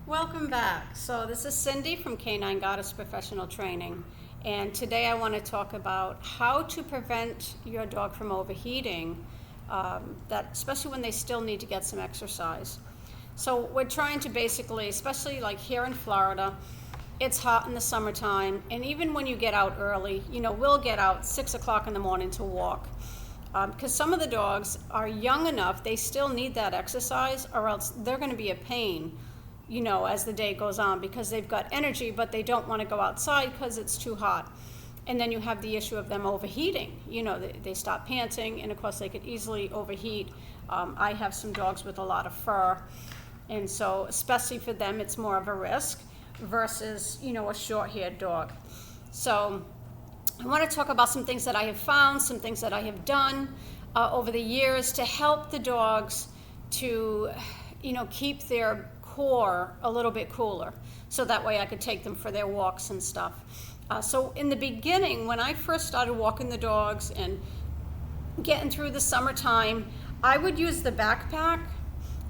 Welcome back. So this is Cindy from Canine Goddess Professional Training, and today I want to talk about how to prevent your dog from overheating, that especially when they still need to get some exercise. So we're trying to basically, especially like here in Florida, it's hot in the summertime, and even when you get out early, we'll get out 6 o'clock in the morning to walk. Because some of the dogs are young enough, they still need that exercise, or else they're going to be a pain as the day goes on, because they've got energy, but they don't want to go outside because it's too hot. And then you have the issue of them overheating. They stop panting, and of course they could easily overheat. I have some dogs with a lot of fur, and so especially for them, it's more of a risk versus, a short-haired dog. So I want to talk about some things that I have found, some things that I have done over the years to help the dogs to, keep their core a little bit cooler, so that way I could take them for their walks and stuff. So in the beginning, when I first started walking the dogs and getting through the summertime, I would use the backpack,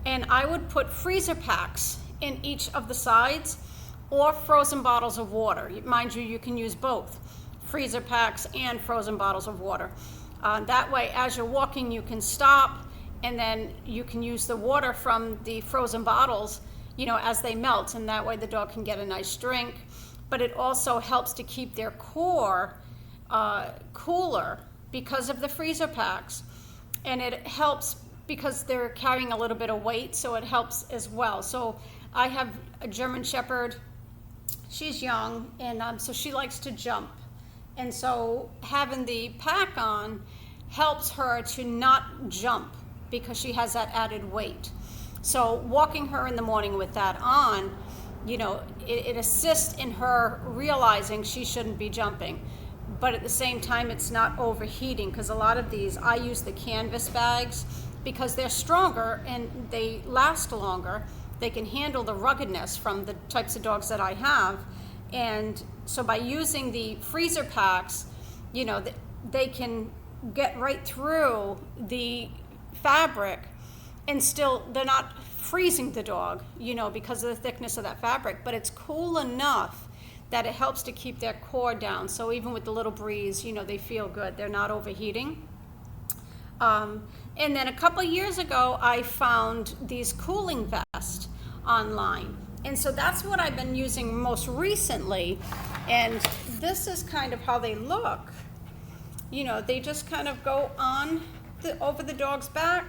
and I would put freezer packs in each of the sides, or frozen bottles of water. Mind you, you can use both freezer packs and frozen bottles of water. That way, as you're walking, you can stop, and then you can use the water from the frozen bottles as they melt, and that way the dog can get a nice drink. But it also helps to keep their core cooler because of the freezer packs, and it helps because they're carrying a little bit of weight, so it helps as well. So I have a German Shepherd. She's young, and so she likes to jump, and so having the pack on helps her to not jump because she has that added weight. So walking her in the morning with that on, it assists in her realizing she shouldn't be jumping. But at the same time, it's not overheating, because a lot of these, I use the canvas bags because they're stronger and they last longer. They can handle the ruggedness from the types of dogs that I have. And so by using the freezer packs, they can get right through the fabric, and still they're not freezing the dog, because of the thickness of that fabric, but it's cool enough that it helps to keep their core down. So even with the little breeze, they feel good. They're not overheating. And then a couple years ago, I found these cooling vests online. And so that's what I've been using most recently. And this is kind of how they look. They just kind of go on over the dog's back,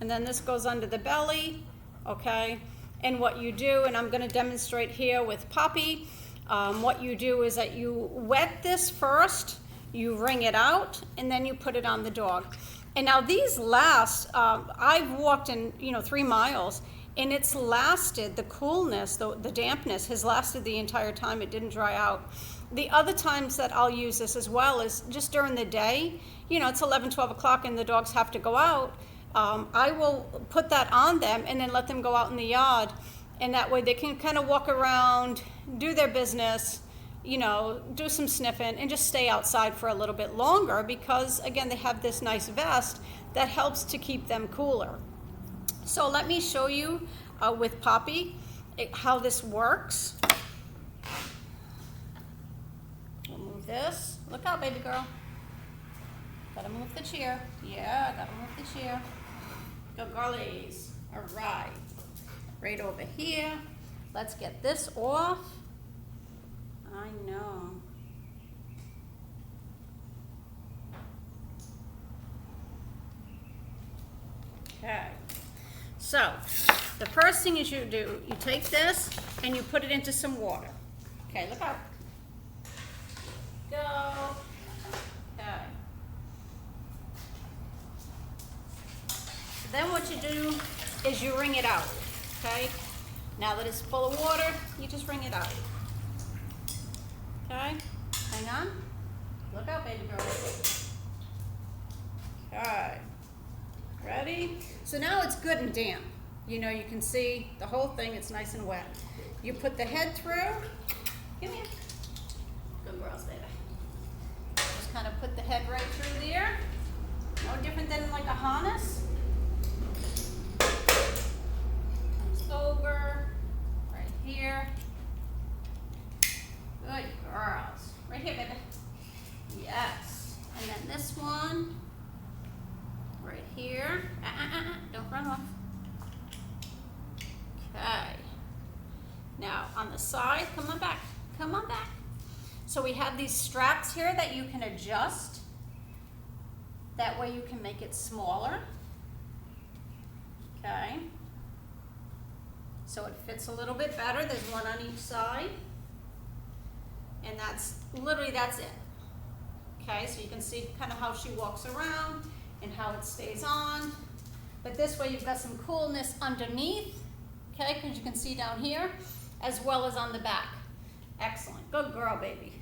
and then this goes under the belly, okay? And what you do, and I'm going to demonstrate here with Poppy, what you do is that you wet this first, you wring it out, and then you put it on the dog. And now these last, I've walked in 3 miles, and it's lasted, the coolness, the dampness has lasted the entire time. It didn't dry out. The other times that I'll use this as well is just during the day. It's 11, 12 o'clock and the dogs have to go out. I will put that on them and then let them go out in the yard, and that way they can kind of walk around, do their business, do some sniffing, and just stay outside for a little bit longer, because again, they have this nice vest that helps to keep them cooler. So let me show you with Poppy how this works. We'll move this. Look out, baby girl. Gotta move the chair. Yeah, gotta move the chair. Go girlies. All right. Right over here. Let's get this off. I know. Okay. So, the first thing is you do, you take this and you put it into some water. Okay, look out. Go. Okay. Then what you do is you wring it out, okay? Now that it's full of water, you just wring it out. Okay? Hang on. Look out, baby girl. Okay. Ready? So now it's good and damp. You can see the whole thing, it's nice and wet. You put the head through. Come here. Good girls, baby. Just kind of put the head right through there. No different than like a harness. Comes over. on the side. Come on back, come on back. So we have these straps here that you can adjust. That way you can make it smaller. Okay. So it fits a little bit better. There's one on each side. And that's it. Okay, so you can see kind of how she walks around and how it stays on. But this way you've got some coolness underneath, okay, because you can see down here, as well as on the back. Excellent, good girl, baby.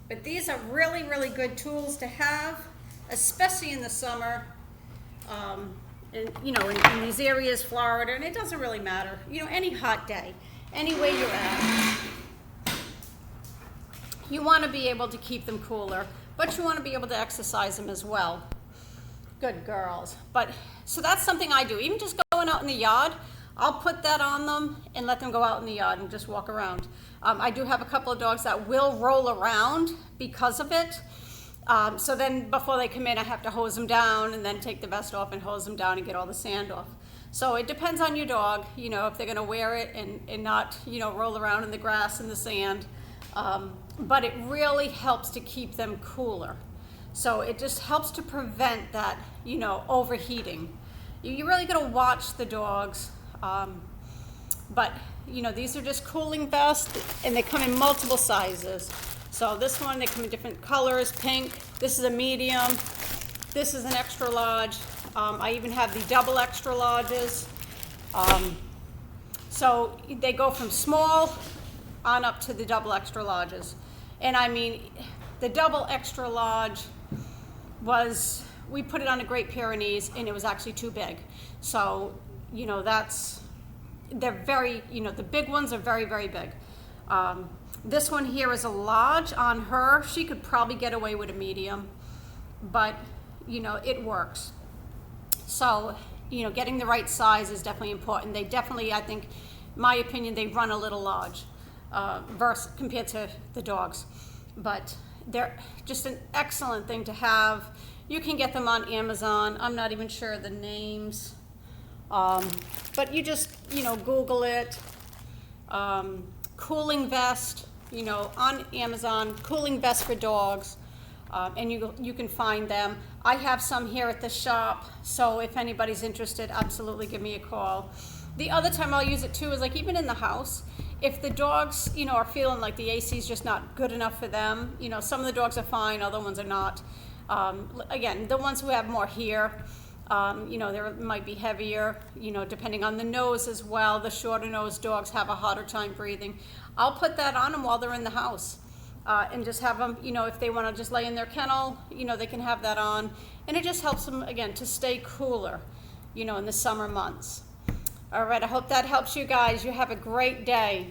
But these are really, really good tools to have, especially in the summer, in these areas, Florida, and it doesn't really matter. Any hot day, anywhere you're at, you want to be able to keep them cooler, but you want to be able to exercise them as well. Good girls. So that's something I do. Even just going out in the yard, I'll put that on them and let them go out in the yard and just walk around. I do have a couple of dogs that will roll around because of it. So then before they come in, I have to hose them down and then take the vest off and hose them down and get all the sand off. So it depends on your dog, if they're going to wear it and not, roll around in the grass and the sand. But it really helps to keep them cooler. So it just helps to prevent that, overheating. You really got to watch the dogs. But these are just cooling vests, and they come in multiple sizes. So this one, they come in different colors, pink. This is a medium. This is an extra large. I even have the double extra larges. So they go from small on up to the double extra larges. And I mean, the double extra large we put it on a Great Pyrenees, and it was actually too big. So, they're very, the big ones are very, very big. This one here is a large on her. She could probably get away with a medium, but, it works. So, getting the right size is definitely important. They definitely, I think, my opinion, they run a little large compared to the dogs. But they're just an excellent thing to have. You can get them on Amazon. I'm not even sure of the names. But you just, Google it. Cooling vest, on Amazon, cooling vest for dogs. And you can find them. I have some here at the shop. So if anybody's interested, absolutely give me a call. The other time I'll use it too is even in the house. If the dogs, are feeling like the AC is just not good enough for them, some of the dogs are fine, other ones are not. Again, the ones who have more hair, they might be heavier, depending on the nose as well. The shorter nosed dogs have a harder time breathing. I'll put that on them while they're in the house and just have them, if they want to just lay in their kennel, they can have that on. And it just helps them, again, to stay cooler, in the summer months. All right, I hope that helps you guys. You have a great day.